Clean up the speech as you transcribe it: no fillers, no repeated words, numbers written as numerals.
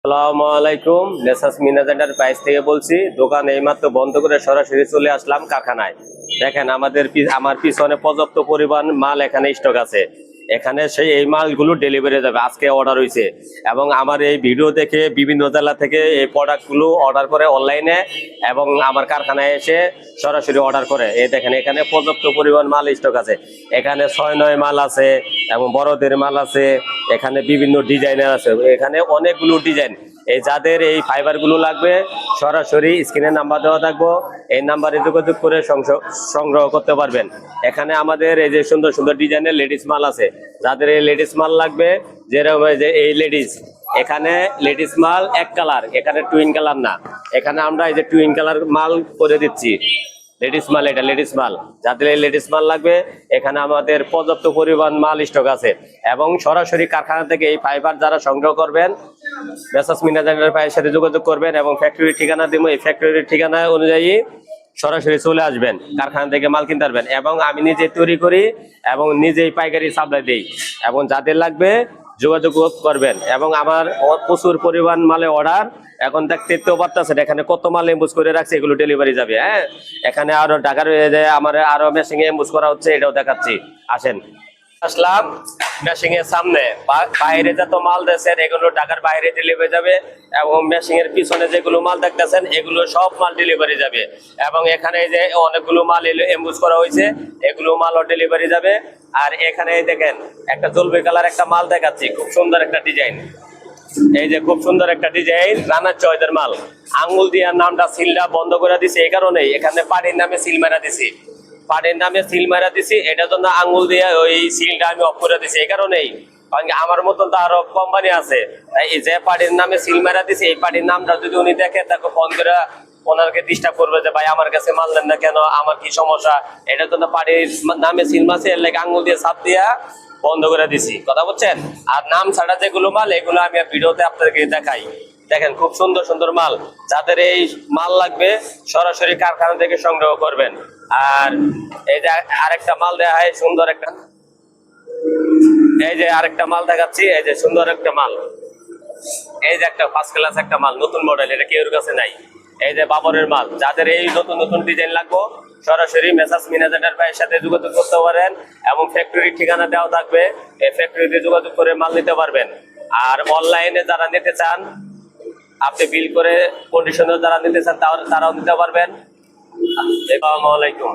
আসসালামু আলাইকুম। মেসার্স মিনাজ এন্টারপ্রাইজ থেকে বলছি। দোকান এইমাত্র বন্ধ করে সরাসরি চলে আসলাম কারখানায়। দেখেন আমার পিছনে পর্যাপ্ত পরিমাণ মাল এখানে স্টক আছে। এখানে এই মালগুলো ডেলিভারি যাবে, আজকে অর্ডার হয়েছে। এবং আমার এই ভিডিও দেখে বিভিন্ন জেলা থেকে এই প্রোডাক্টগুলো অর্ডার করে অনলাইনে এবং আমার কারখানায় এসে সরাসরি অর্ডার করে। এই দেখেন এখানে পর্যাপ্ত পরিমাণ মাল স্টক আছে। এখানে 6-9 মাল আছে এবং বড়দের মাল আছে। এখানে বিভিন্ন ডিজাইনের আছে, এখানে অনেকগুলো ডিজাইন। যাদের এই ফাইবারগুলো লাগবে সরাসরি স্ক্রিনে নাম্বার দেওয়া থাকবো, এই নাম্বারে যোগাযোগ করে সংগ্রহ করতে পারবেন। এখানে আমাদের এই যে সুন্দর সুন্দর ডিজাইনের লেডিস মাল আছে। যাদের এই লেডিস মাল লাগবে, যেরকম যে এই লেডিস, এখানে লেডিস মাল এক কালার, এখানে টুইন কালার না। এখানে আমরা এই যে টুইন কালার মাল করে দিচ্ছি। লেডিস মাল, এটা লেডিস মাল। যাদের এই লেডিস মাল লাগবে, এখানে আমাদের পর্যাপ্ত পরিমাণ মাল স্টক আছে। এবং সরাসরি কারখানা থেকে এই ফাইবার যারা সংগ্রহ করবেন, মেসার্স মিনাজ এন্টারপ্রাইজের সাথে যোগাযোগ করবেন এবং ফ্যাক্টরির ঠিকানা দিব। এই ফ্যাক্টরির ঠিকানা অনুযায়ী সরাসরি চলে আসবেন, কারখানা থেকে মাল কিনতে পারবেন। এবং আমি নিজে তৈরি করি এবং নিজেই পাইকারি সাপ্লাই দিই। এবং যাদের লাগবে যোগাযোগ করবেন। এবং আমার প্রচুর পরিমাণ মালে অর্ডার, এখন দেখতেও পারতেছেন এখানে কত মাল এমবুজ করে রাখছে, এগুলো ডেলিভারি যাবে। হ্যাঁ, এখানে আরো ঢাকার আমার আরো মেশিং এমবুজ করা হচ্ছে, এটাও দেখাচ্ছি। আসেন, আসলাম মেশিং এর সামনে। বাইরে যত মাল দেখছেন এগুলো ঢাকার বাইরে ডেলিভারি যাবে। এবং মেশিং এর পিছনে যেগুলো মাল দেখতেছেন এগুলো সব মাল ডেলিভারি যাবে। এবং এখানে যে অনেকগুলো মাল এমবুজ করা হয়েছে, এগুলো মালও ডেলিভারি যাবে। আর এখানে দেখেন একটা জলপাই কালার একটা মাল দেখাচ্ছি, খুব সুন্দর একটা ডিজাইন। এই যে খুব সুন্দর একটা ডিজাইন, রানার চয়েসের মাল। আঙ্গুল দিয়ে নামটা সিলটা বন্ধ করে দিছে, এই কারণেই এখানে পানির নামে সিল মারা দিছি। পানির নামে সিল মারা দিছি, এটার জন্য আঙ্গুল দিয়ে ওই সিলটা আমি অফ করে দিছি। এই কারণেই, কারণ আমার মতন তো আরো কোম্পানি আছে। এই যে পানির নামে সিল মারা দিছি, এই পানির নামটা যদি উনি দেখে, তাকে ফোন করে ওনাকে ডিস্টার্ব করবে যে ভাই আমার কাছে মাল দেন না কেন, আমার কি সমস্যা। এটার জন্য পানির নামে সিল মারছে, এর লাগে আঙ্গুল দিয়ে চাপ দিয়া বন্ধ করে দিছি। কথা বলছেন? আর নাম ছাড়া যেগুলো মাল, এগুলো আমি ভিডিওতে আপনাদেরকে দেখাই। দেখেন খুব সুন্দর সুন্দর মাল। যাদের এই মাল লাগবে সরাসরি কারখানা থেকে সংগ্রহ করবেন। আর এই যে আরেকটা মাল দেওয়া হয়, সুন্দর একটা, এই যে আরেকটা মাল দেখাচ্ছি। এই যে সুন্দর একটা মাল, এই যে একটা ফার্স্ট ক্লাস একটা মাল, নতুন মডেল, এটা কেউর কাছে নাই। এই যে বাবরের মাল। যাদের এই নতুন নতুন ডিজাইন লাগবে সরাসরি মেসার্স মিনাজ এন্টারপ্রাইজের সাথে যোগাযোগ করতে পারেন। এবং ফ্যাক্টরির ঠিকানা দেওয়া থাকবে, এই ফ্যাক্টরিতে যোগাযোগ করে মাল নিতে পারবেন। আর অনলাইনে যারা নিতে চান, আপনি বিল করে কন্ডিশনে যারা নিতে চান তারাও নিতে পারবেন। আসসালামু আলাইকুম।